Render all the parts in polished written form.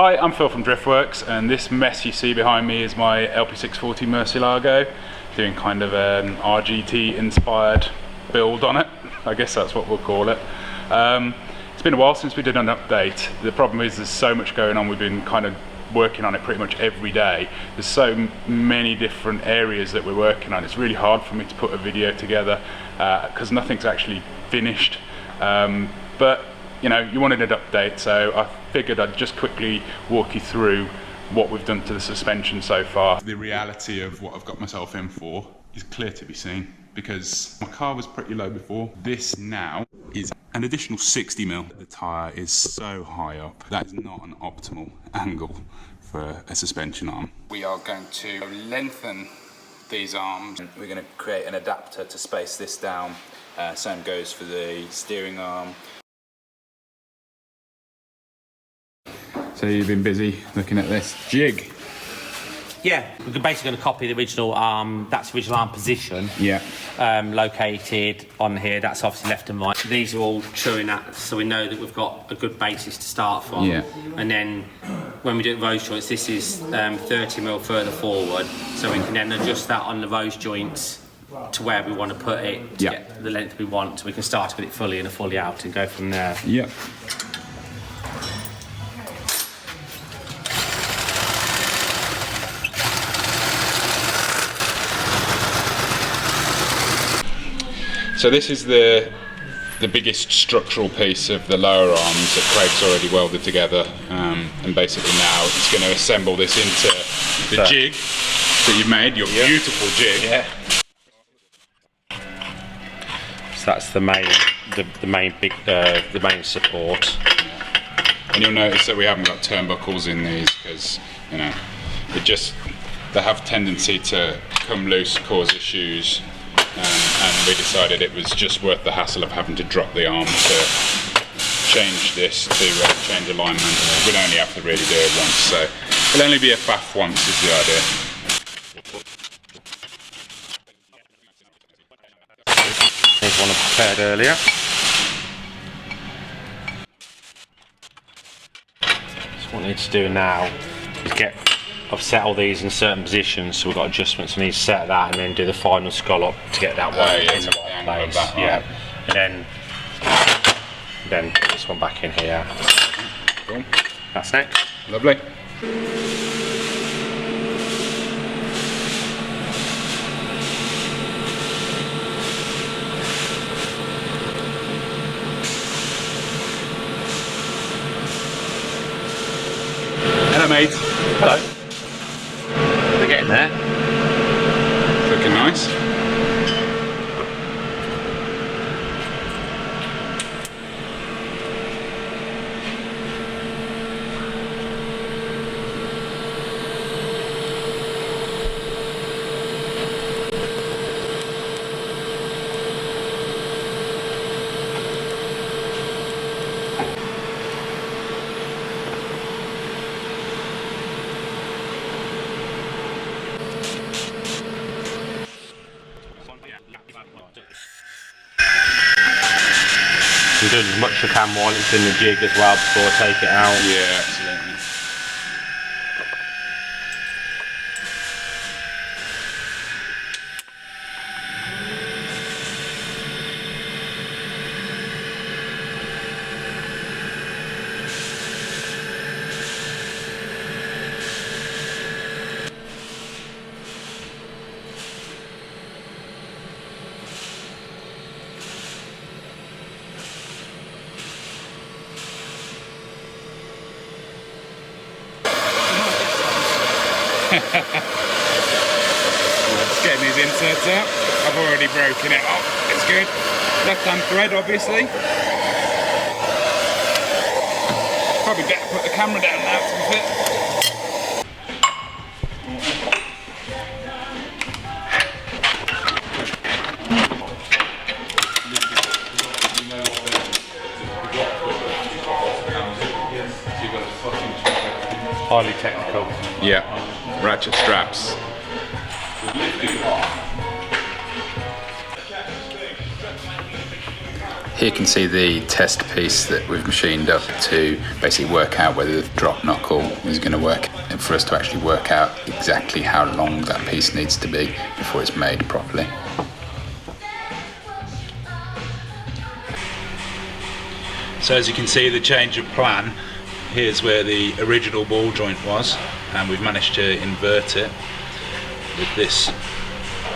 Hi, I'm Phil from Driftworks, and this mess you see behind me is my LP640 Murcielago, doing kind of an RGT inspired build on it. I guess that's what we'll call it. It's been a while since we did an update. The problem is there's so much going on. We've been kind of working on it pretty much every day. There's so many different areas that we're working on. It's really hard for me to put a video together because nothing's actually finished. But you know, you wanted an update, so I figured I'd just quickly walk you through what we've done to the suspension so far. The reality of what I've got myself in for is clear to be seen, because my car was pretty low before. This now is an additional 60 mil. The tyre is so high up. That is not an optimal angle for a suspension arm. We are going to lengthen these arms. We're going to create an adapter to space this down. Same goes for the steering arm. So you've been busy looking at this jig? Yeah, we're basically going to copy the original arm. That's the original arm position. Yeah. Located on here. That's obviously left and right. These are all true in that, so we know that we've got a good basis to start from. Yeah. And then when we do rose joints, this is 30 mil further forward, so we can then adjust that on the rose joints to where we want to put it to get the length we want. So we can start with it fully in and fully out and go from there. Yeah. So this is the biggest structural piece of the lower arms that Craig's already welded together, and basically now it's going to assemble this into the jig that you've made, your beautiful jig. Yeah. So that's the main support. And you'll notice that we haven't got turnbuckles in these because, you know, they have tendency to come loose, cause issues. And we decided it was just worth the hassle of having to drop the arm to change this, to change alignment. We'd only have to really do it once, so it'll only be a faff once is the idea. Here's one I prepared earlier. So what I need to do now is I've set all these in certain positions, so we've got adjustments. I need to set that and then do the final scallop to get that one in the right place. Yeah, and then put this one back in here. Cool. That's next. Lovely. Hello, mate. Hello. We're getting there. Looking nice. You do as much as you can while it's in the jig as well before I take it out. Yeah, absolutely. Just getting these inserts out. I've already broken it off. It's good. Left hand thread, obviously. Probably better put the camera down now to be fit. Highly technical. Yeah, ratchet straps. Here you can see the test piece that we've machined up to basically work out whether the drop knuckle is going to work, and for us to actually work out exactly how long that piece needs to be before it's made properly. So as you can see, the change of plan, here's where the original ball joint was, and we've managed to invert it with this.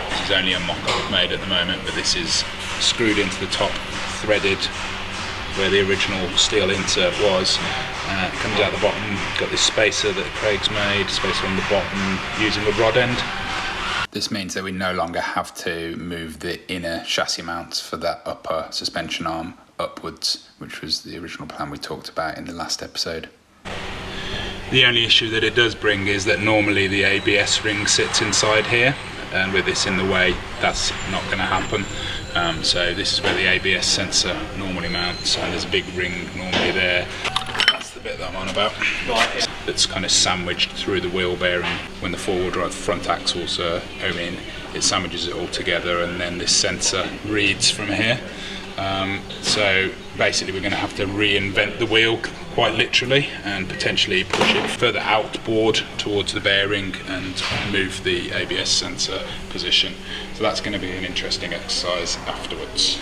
This is only a mock-up made at the moment, but this is screwed into the top, threaded where the original steel insert was. It comes out the bottom, got this spacer that Craig's made, spacer on the bottom using a rod end. This means that we no longer have to move the inner chassis mounts for that upper suspension arm upwards, which was the original plan we talked about in the last episode. The only issue that it does bring is that normally the ABS ring sits inside here, and with this in the way, that's not going to happen. So this is where the ABS sensor normally mounts, and there's a big ring normally there. That's the bit that I'm on about. That's kind of sandwiched through the wheel bearing. When the four-wheel drive front axles are in, it sandwiches it all together, and then this sensor reads from here. So basically we're going to have to reinvent the wheel quite literally and potentially push it further outboard towards the bearing and move the ABS sensor position. So that's going to be an interesting exercise afterwards.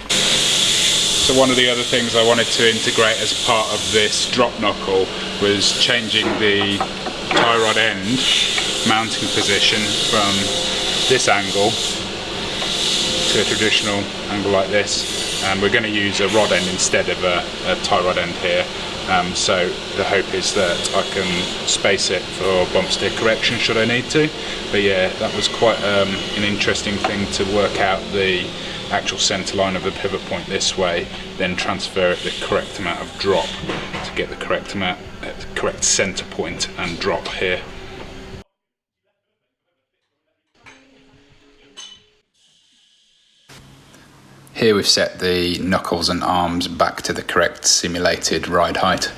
So one of the other things I wanted to integrate as part of this drop knuckle was changing the tie rod end mounting position from this angle to a traditional angle like this, and we're going to use a rod end instead of a tie rod end here. So the hope is that I can space it for bump steer correction should I need to. But yeah, that was quite an interesting thing to work out the actual centre line of the pivot point this way, then transfer it the correct amount of drop to get the correct amount, correct centre point and drop here. Here we've set the knuckles and arms back to the correct simulated ride height.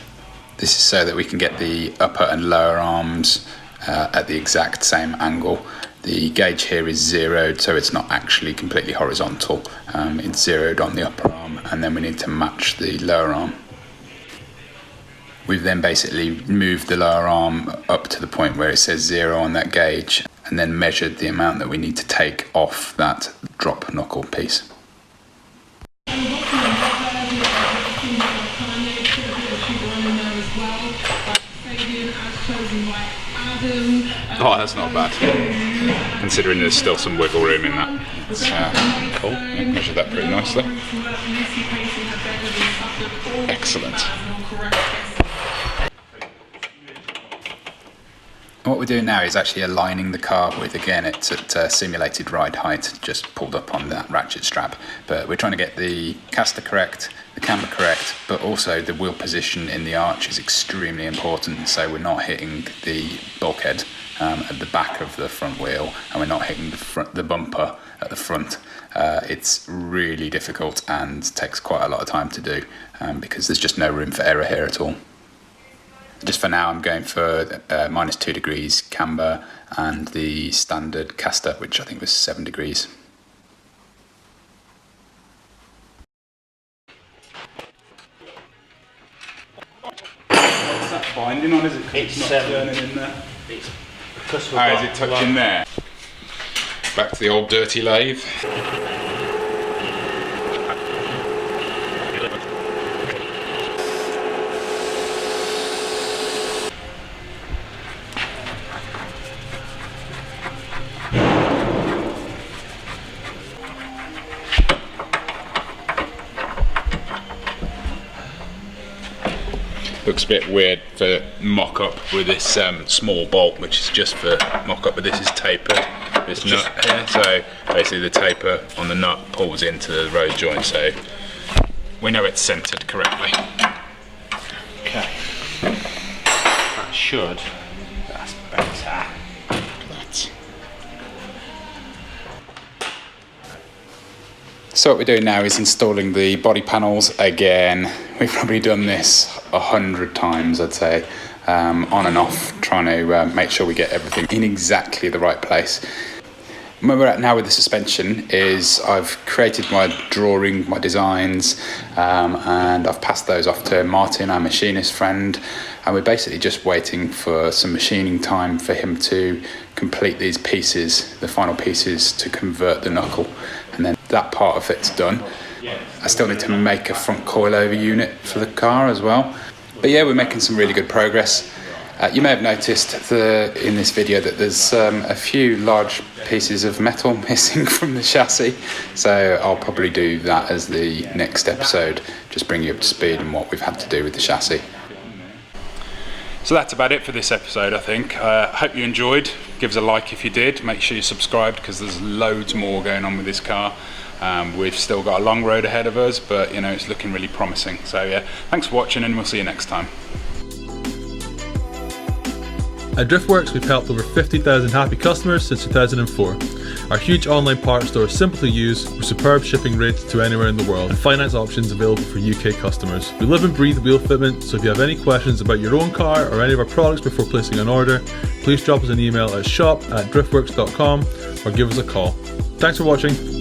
This is so that we can get the upper and lower arms at the exact same angle. The gauge here is zeroed, so it's not actually completely horizontal. It's zeroed on the upper arm, and then we need to match the lower arm. We've then basically moved the lower arm up to the point where it says 0 on that gauge, and then measured the amount that we need to take off that drop knuckle piece. Oh, that's not bad, considering there's still some wiggle room in that. It's cool. I measured that pretty nicely. Excellent. What we're doing now is actually aligning the car with, again, it's at simulated ride height, just pulled up on that ratchet strap. But we're trying to get the caster correct, the camber correct, but also the wheel position in the arch is extremely important. So we're not hitting the bulkhead at the back of the front wheel, and we're not hitting the bumper at the front. It's really difficult and takes quite a lot of time to do because there's just no room for error here at all. Just for now, I'm going for -2 degrees camber and the standard caster, which I think was 7 degrees. What's that binding on? Is it It's not turning in there? It's because Is it touching there? Back to the old dirty lathe. Looks a bit weird for mock-up with this small bolt, which is just for mock-up, but this is tapered, this nut here, so basically the taper on the nut pulls into the road joint, so we know it's centred correctly. Okay. That should. That's better. So what we're doing now is installing the body panels again. We've probably done this 100 times, I'd say, on and off, trying to make sure we get everything in exactly the right place. Where we're at now with the suspension is I've created my drawing, my designs, and I've passed those off to Martin, our machinist friend, and we're basically just waiting for some machining time for him to complete these pieces, the final pieces, to convert the knuckle, and then that part of it's done. I still need to make a front coilover unit for the car as well. But yeah, we're making some really good progress. You may have noticed in this video that there's a few large pieces of metal missing from the chassis, so I'll probably do that as the next episode, just bring you up to speed on what we've had to do with the chassis. So that's about it for this episode, I think. I hope you enjoyed. Give us a like if you did. Make sure you're subscribed because there's loads more going on with this car. We've still got a long road ahead of us, but you know, it's looking really promising. So yeah, thanks for watching and we'll see you next time. At Driftworks, we've helped over 50,000 happy customers since 2004. Our huge online parts store is simple to use, with superb shipping rates to anywhere in the world, and finance options available for UK customers. We live and breathe wheel fitment, so if you have any questions about your own car or any of our products before placing an order, please drop us an email at shop@driftworks.com or give us a call. Thanks for watching.